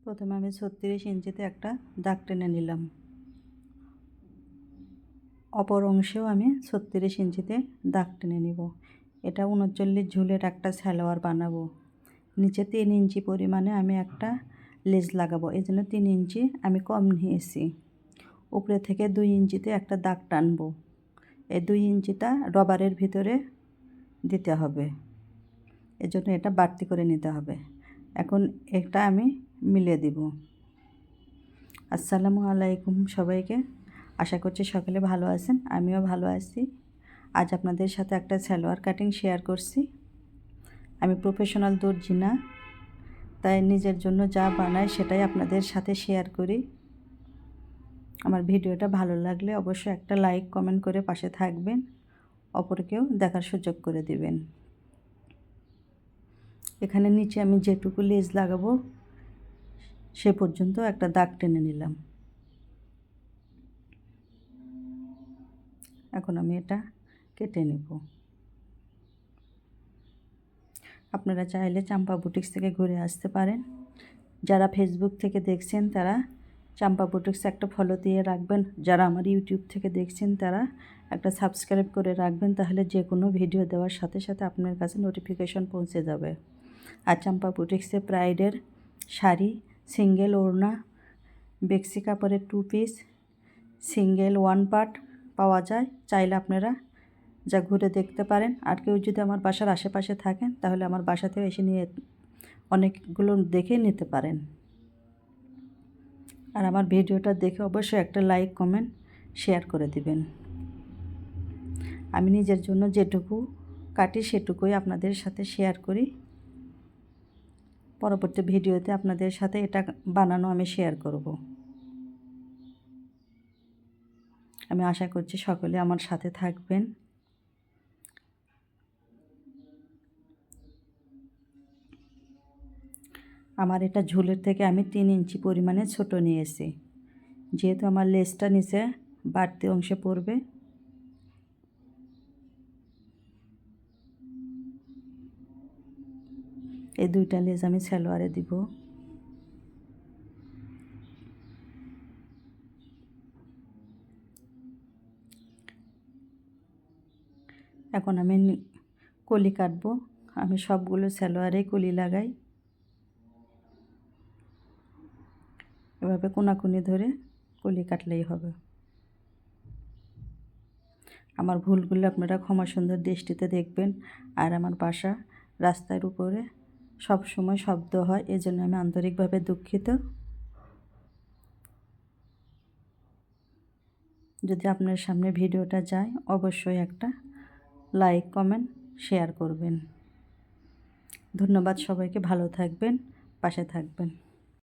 প্রথমে আমি 36 ইঞ্চিতে একটা দাগ টেনে নিলাম। অপর অংশেও আমি 36 ইঞ্চিতে দাগ টেনে নিব। এটা 39 ঝুলের একটা সালোয়ার বানাবো। নিচে 3 ইঞ্চি পরিমাণে আমি একটা লেস লাগাবো, এই জন্য 3 ইঞ্চি আমি কম নিয়েছি। উপরে থেকে 2 ইঞ্চিতে একটা দাগ টানবো। এই 2 ইঞ্চিটা রবারের ভিতরে দিতে হবে, এজন্য এটা বাড়তি করে নিতে হবে। এখন এটা আমি মিলিয়ে দিব। আসসালামু আলাইকুম সবাইকে, আশা করছি সকলে ভালো আছেন, আমিও ভালো আছি। আজ আপনাদের সাথে একটা সালোয়ার কাটিং শেয়ার করছি। আমি প্রফেশনাল দর্জি না, তাই নিজের জন্য যা বানাই সেটাই আপনাদের সাথে শেয়ার করি। আমার ভিডিওটা ভালো লাগলে অবশ্যই একটা লাইক কমেন্ট করে পাশে থাকবেন, অপরকেও দেখার সুযোগ করে দিবেন। এখানে নিচে আমি যেটুকু লেজ লাগাবো সে পর্যন্ত একটা দাগ টেনে নিলাম। এখন আমি এটা কেটে নেব। আপনারা চাইলে চাম্পা বুটিক্স থেকে ঘুরে আসতে পারেন। যারা ফেসবুক থেকে দেখছেন তারা চাম্পা বুটিক্স একটা ফলো দিয়ে রাখবেন। যারা আমার ইউটিউব থেকে দেখছেন তারা একটা সাবস্ক্রাইব করে রাখবেন, তাহলে যে কোনো ভিডিও দেওয়ার সাথে সাথে আপনার কাছে নোটিফিকেশন পৌঁছে যাবে। আর চাম্পা বুটিক্সে প্রাইডের শাড়ি, সিঙ্গেল ওড়না, বেক্সি কাপড়ের 2 পিস, সিঙ্গেল 1 পার্ট পাওয়া যায়। চাইলে আপনারা যা ঘুরে দেখতে পারেন। আর কেউ যদি আমার বাসার আশেপাশে থাকেন তাহলে আমার বাসাতেও এসে নিয়ে অনেকগুলো দেখে নিতে পারেন। আর আমার ভিডিওটা দেখে অবশ্যই একটা লাইক কমেন্ট শেয়ার করে দিবেন। আমি নিজের জন্য যেটুকু কাটি সেটুকুই আপনাদের সাথে শেয়ার করি। পরবর্তী ভিডিওতে আপনাদের সাথে এটা বানানো আমি শেয়ার করব। আমি আশা করছি সকলে আমার সাথে থাকবেন। আমার এটা ঝুলের থেকে আমি 3 ইঞ্চি পরিমাণে ছোট নিয়েছি, যেহেতু আমার লেসটা নিচে বাড়তি অংশে পড়বে। এই 2টা লেস আমি সালোয়ারে দিব। এখন আমি কলি কাটবো। আমি সবগুলো সালোয়ারে কলি লাগাই। এভাবে কোনাকুনি ধরে কলি কাটলেই হবে। আমার ভুলগুলো আপনারা ক্ষমা সুন্দর দৃষ্টিতে দেখবেন। আর আমার বাসা রাস্তার উপরে সব সময় শব্দ হয়, এজন্য আমি আন্তরিকভাবে দুঃখিত। যদি আপনার সামনে ভিডিওটা যায় অবশ্যই একটা লাইক কমেন্ট শেয়ার করবেন। ধন্যবাদ সবাইকে, ভালো থাকবেন, পাশে থাকবেন।